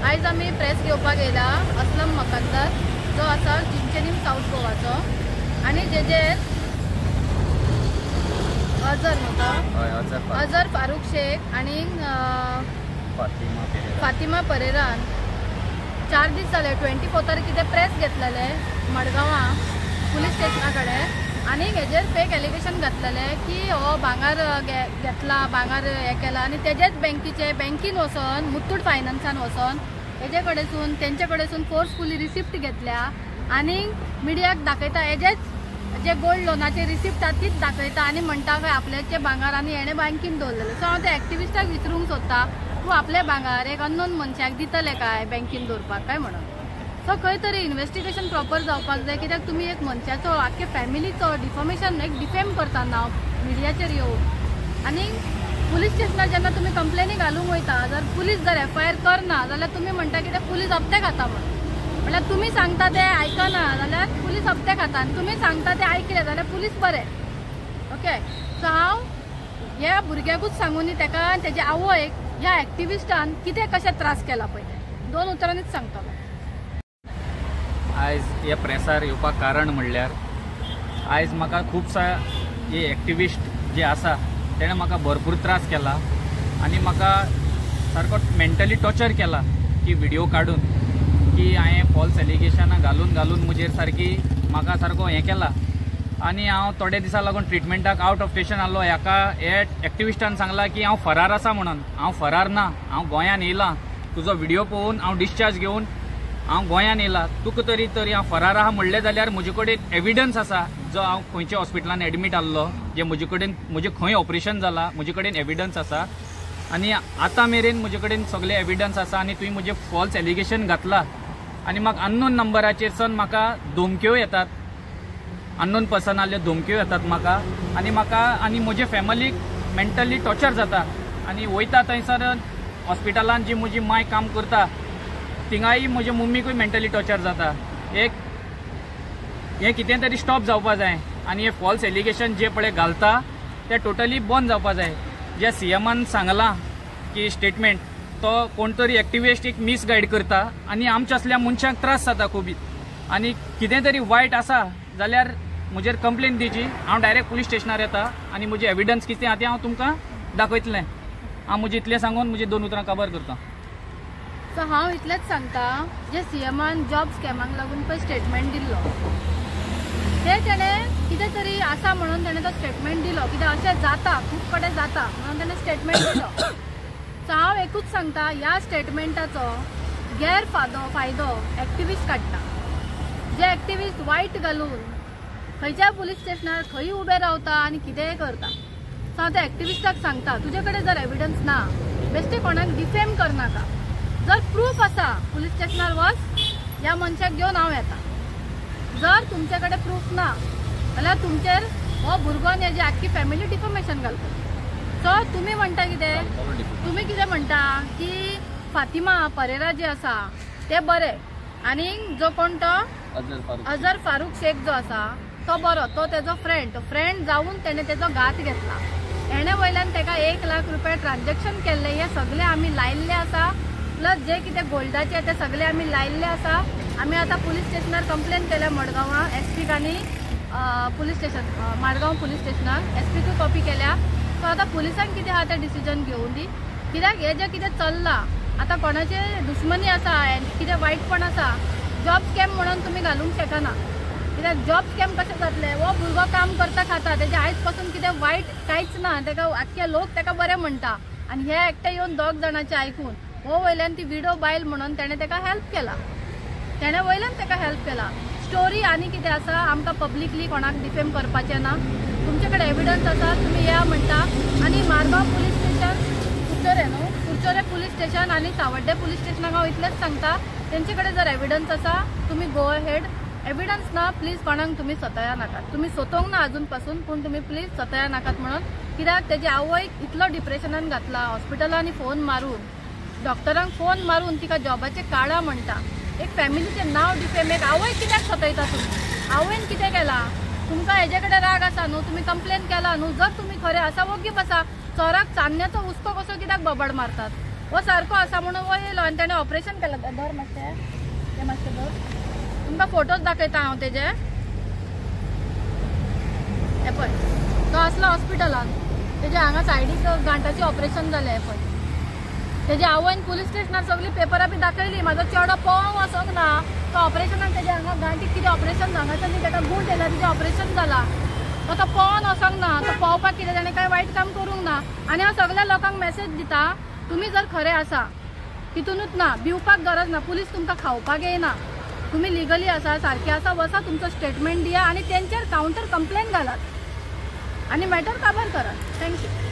आज आम्ही प्रेस घेवपाक येयला असलम मुकद्दर जो आसा चिंचेनीम साऊथ गोवाचो आणि जे अजर फारूक शेख आणि फातिमा परेरान 4 दीस जाले 24 कितें प्रेस घेतलेले मडगांवां पुलीस स्टेशना कडेन आणि हेजेर फेक एलिगेशन घातलेले की हो भांगार घेतला भांगार हे केला आणि तेजेच बँकीन वचोन मुथूट फायनान्सान वचोन हेजे कडेसून तेंचे कडेसून फोर्सफुली रिसिप्ट घेतल्या आणि मिडियाक दाखयता हेजेच जे गोल्ड लोनाचे रिसिप्ट तीच दाखयता आणि म्हणटा काय आपल्याचे भांगार आणि हेणे बँकीन दवरलेले. सो हांव त्या एक्टिविस्टाक विचारूंक सोदता तूं आपले भांगार एक अननोन मनशाक दितले काय बँकीन दवरपाक काय म्हणून. सो खंय तरी इन्व्हेस्टिगेशन प्रॉपर जावपाक जाय कित्याक तुमी एक मनशाचो आख्खे फॅमिलीचो डिफॉमेशन एक डिफेम करता नांव मिडियाचेर येवन आणि पुलीस स्टेशनार जेन्ना तुमी कंप्लेनी घालूंक वयता जर पुलीस जर FIR करना जाल्यार तुमी म्हणटा कितें पुलीस हप्ते खाता म्हणल्यार तुमी सांगता ते आयकना जाल्यार पुलीस हप्ते खाता आनी तुमी सांगता ते आयकले जाल्यार पुलीस बरे. ओके सो हांव ह्या भुरग्याकूच सांगूनी तेका तेजे आवयक ह्या एक्टिविस्टान कितें कशें त्रास केला पळय 2 उतरांनीच सांगतलो. आयज ह्या प्रेसार येवपाक कारण म्हणल्यार आयज म्हाका खुबसा हे एक्टिविस्ट जे आसा तेणें म्हाका भरपूर त्रास केला आनी म्हाका सारको मेंटली टॉर्चर केला की व्हिडिओ काडून की हांवें फॉल्स एलिगेशनां घालून मुजेर सारकी म्हाका सारको हें केला आनी हांव थोडे दिसा लागून ट्रिटमेंटाक आउट ऑफ स्टेशन आहलो. हे एक्टिविस्टान सांगला की हांव फरार आसा म्हणून. हांव फरार ना, हांव गोंयान येयलां. तुजो व्हिडिओ पळोवन हांव डिस्चार्ज घेवन हांव गोंयान येयलां. तुका तरी हांव फरार आहा म्हणलें जाल्यार म्हजे कडेन एविडन्स आसा जो हांव खंयच्या हॉस्पिटलान एडमीट आहलो जे म्हजे खंय ऑपरेशन जालां म्हजे कडेन एविडन्स आसा आनी आतां मेरेन म्हजे कडेन सगळे एविडन्स आसा आनी तुवें म्हजें फॉल्स एलिगेशन घातलां आनी म्हाका अननोन नंबराचेर सावन म्हाका धमक्यो येतात. अननोन पर्सनाल्यो धमक्यो येतात म्हाका आनी म्हजे फॅमिलीक मेंटली टॉर्चर जाता आनी वयता थंयसर हॉस्पिटलान जी म्हजी माय काम करता थिंगाय म्हजे मम्मीकूय मेंटली टॉर्चर जाता. हें कितें तरी स्टॉप जावपा जाय आनी हे फॉल्स एलिगेशन जे पळय घालता ते टोटली बंद जावपा जाय. जे CMन सांगलां की स्टेटमेंट तो कोण तरी एक्टिविस्ट एक मिसगायड करता आनी आमच्या असल्या मनशांक त्रास जाता खूब आनी कितें तरी वायट आसा जाल्यार म्हजेर कंप्लेन दिवची. हांव डायरेक्ट पुलीस स्टेशनार येता आनी म्हजे एविडन्स कितें आहा तें हांव तुमकां दाखयतलें. हांव म्हजें इतलें सांगून म्हजे 2 उतरां कवर करता. सो हांव इतलेंच सांगता जे CMन जॉब स्कॅमाक लागून पळय स्टेटमेंट दिल्लो ते तेणें कितें तरी आसा म्हणून तेणें तो स्टेटमेंट दिलो कित्याक अशें जाता खूब कडेन जाता म्हणून तेणें स्टेटमेंट दिलो. सो हांव एकूच सांगता ह्या स्टेटमेंटाचो गैरफायदो एक्टिविस्ट काडटा. जे एक्टिविस्ट वायट घालून खंयच्या पुलीस स्टेशनार खंय उबे रावता आनी कितेंय करता. सो हांव त्या एक्टिविस्टाक सांगता तुजे कडेन जर एविडन्स ना बेश्टे कोणाक डिफेम करनाका. जर प्रूफ आसा पुलीस स्टेशनार वच ह्या मनशाक घेवन हांव येता. जर तुमचे कडेन प्रूफ ना जाल्यार तुमचेर हो भुरगो आनी हेजी आख्खी फॅमिली डिफॉमेशन घालता. सो तुमी म्हणटा कितें म्हणटा की फातिमा परेरा जे आसा ते बरे आनी जो कोण तो अजर फारूक शेख जो आसा तो बरो तो तेजो फ्रेंड जावन तेणें तेजो घात घेतला. हेणे वयल्यान तेका 1 लाख रुपया ट्रान्झॅक्शन केल्ले हे सगळे आमी लायिल्ले आसा. प्लस जे कितें गोल्डाचे ते सगळे आमी लायिल्ले आसा. आमी आतां पुलीस स्टेशनार कंप्लेन केल्या मडगांवां SP आनी पुलीस स्टेशन मडगांव पुलीस स्टेशनार SP कॉपी केल्या. सो आतां पुलिसांक कितें आहा तें डिसिजन घेवन दी कित्याक हे जें कितें चल्लां आतां कोणाचे दुश्मनी आसा कितें वायटपण आसा जॉब स्कॅम म्हणून तुमी घालूंक शकना. कित्याक जॉब स्कॅम कशें जातलें हो भुरगो काम करता खाता तेजे आयज पासून कितें वायट कांयच ना तेका आख्खे लोक तेका बरें म्हणटा आनी हे एकटे येवन 2 जाणांचें आयकून हो वयल्यान ती विडो बायल म्हणून तेणें तेका हेल्प केला. तेणें वयल्यान तेका हेल्प केला. स्टोरी आनी कितें आसा आमकां पब्लिकली कोणाक डिफेम करपाचें ना. तुमचे कडेन एविडन्स आसा तुमी या म्हणटा आनी Margao police station Curchorem police station आनी सावड्डे पुलीस स्टेशनाक हांव इतलेंच सांगता तेंचे कडेन जर एविडन्स आसा तुमी गो अहेड. एविडन्स ना प्लीज कोणाक तुमी सतया नाकात. तुमी सोदोंक ना अजून पासून पूण तुमी प्लीज सतया नाकात म्हणून कित्याक तेजे आवयक इतलो डिप्रेशनान घातला. हॉस्पिटलांनी फोन मारून डॉक्टरांक फोन मारून तिका जॉबाचे काळा म्हणटा. एक फॅमिलीचें नांव डिफेम एक आवय कित्याक सतयता तुमी. आवयन कितें केलां तुमकां हेजे कडेन राग आसा न्हू तुमी कंप्लेन केला न्हू. जर तुमी खरे आसा वगीप आसा चोराक चान्न्याचो हुस्को कसो कित्याक बबड मारतात. वो सारको आसा म्हणून वो येयलो आनी ताणें ऑपरेशन केलं. धर मातशें ते मातशें धर, तुमकां फोटोज दाखयता हांव तेजे. हे पळय तो आसलो हॉस्पिटलान, तेजे हांगा सायडीक गांठाचें ऑपरेशन जालें. हे पळय तेजे आवयन पुलीस स्टेशनार सगळी पेपरां बी दाखयली. म्हाजो चेडो पळोवंक वचोंक ना. तो ऑपरेशनाक तेजे हांगा गांठीक कितें ऑपरेशन हांगाच्यान न्ही ताका गूंट येयला, तेजें ऑपरेशन जाला. तो पळोवन वचोंक ना. तो पळोवपाक कितें ताणें कांय वायट काम करूंक ना. आनी हांव सगळ्या लोकांक मेसेज दिता, तुमी जर खरे आसा तितूनच ना, भिवपाक गरज ना. पुलीस तुमकां खावपाक येयना. तुम्ही लिगली आसा, सारखे आसा, वसा तुमचं स्टेटमेंट दिया आणि त्यांच्यावर काउंटर कंप्लेंट घालात आणि मॅटर काबार करा. थँक्यू.